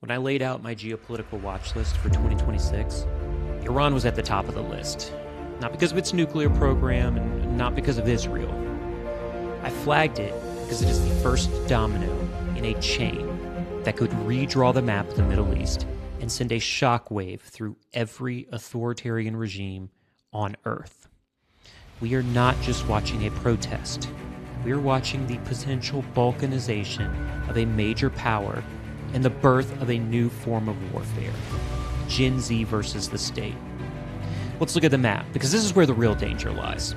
When I laid out my geopolitical watch list for 2026, Iran was at the top of the list. Not because of its nuclear program and not because of Israel. I flagged it because it is the first domino in a chain that could redraw the map of the Middle East and send a shockwave through every authoritarian regime on Earth. We are not just watching a protest. We are watching the potential balkanization of a major power and the birth of a new form of warfare. Gen Z versus the state. Let's look at the map, because this is where the real danger lies.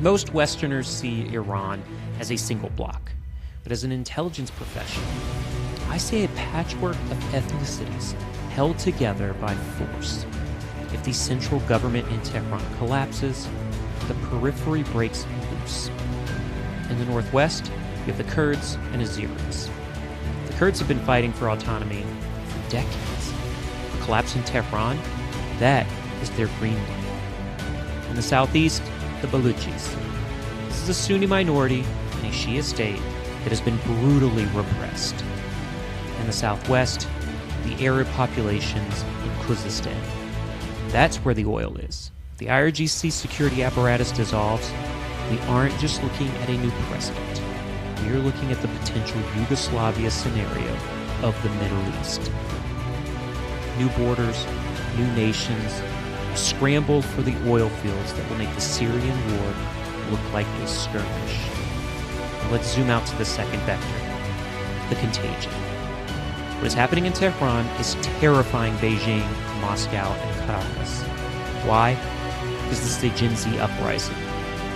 Most Westerners see Iran as a single bloc, but as an intelligence professional, I see a patchwork of ethnicities held together by force. If the central government in Tehran collapses, the periphery breaks loose. In the northwest, you have the Kurds and Azeris. The Kurds have been fighting for autonomy for decades. The collapse in Tehran, that is their green light. In the southeast, the Baluchis. This is a Sunni minority in a Shia state that has been brutally repressed. In the southwest, the Arab populations in Khuzestan. That's where the oil is. If the IRGC security apparatus dissolves, we aren't just looking at a new president. We are looking at the potential Yugoslavia scenario of the Middle East. New borders, new nations, a scramble for the oil fields that will make the Syrian war look like a skirmish. Now let's zoom out to the second vector, the contagion. What is happening in Tehran is terrifying Beijing, Moscow, and Caracas. Why? Because this is a Gen Z uprising.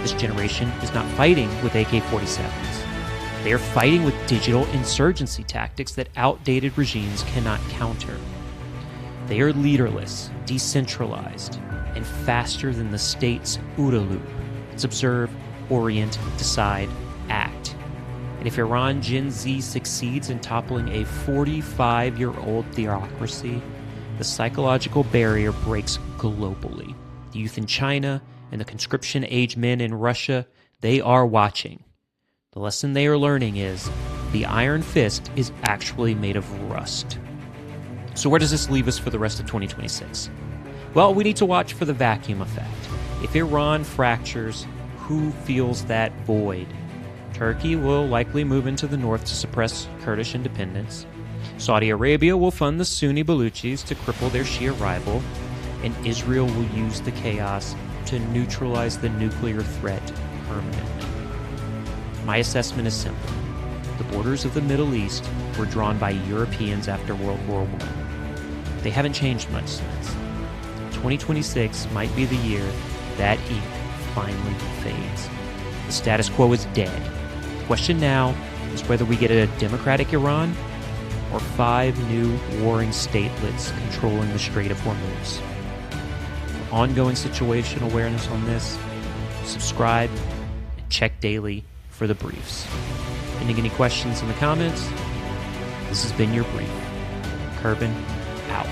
This generation is not fighting with AK-47s. They are fighting with digital insurgency tactics that outdated regimes cannot counter. They are leaderless, decentralized, and faster than the state's OODA loop. It's observe, orient, decide, act. And if Iran Gen Z succeeds in toppling a 45-year-old theocracy, the psychological barrier breaks globally. The youth in China and the conscription-age men in Russia, they are watching. The lesson they are learning is the iron fist is actually made of rust. So where does this leave us for the rest of 2026? Well, we need to watch for the vacuum effect. If Iran fractures, who fills that void? Turkey will likely move into the north to suppress Kurdish independence. Saudi Arabia will fund the Sunni Baluchis to cripple their Shia rival. And Israel will use the chaos to neutralize the nuclear threat permanently. My assessment is simple. The borders of the Middle East were drawn by Europeans after World War I. They haven't changed much since. 2026 might be the year that ink finally fades. The status quo is dead. The question now is whether we get a democratic Iran or 5 new warring statelets controlling the Strait of Hormuz. For ongoing situation awareness on this, subscribe and check daily for the briefs. Pending any questions in the comments, this has been your brief. Kerbin out.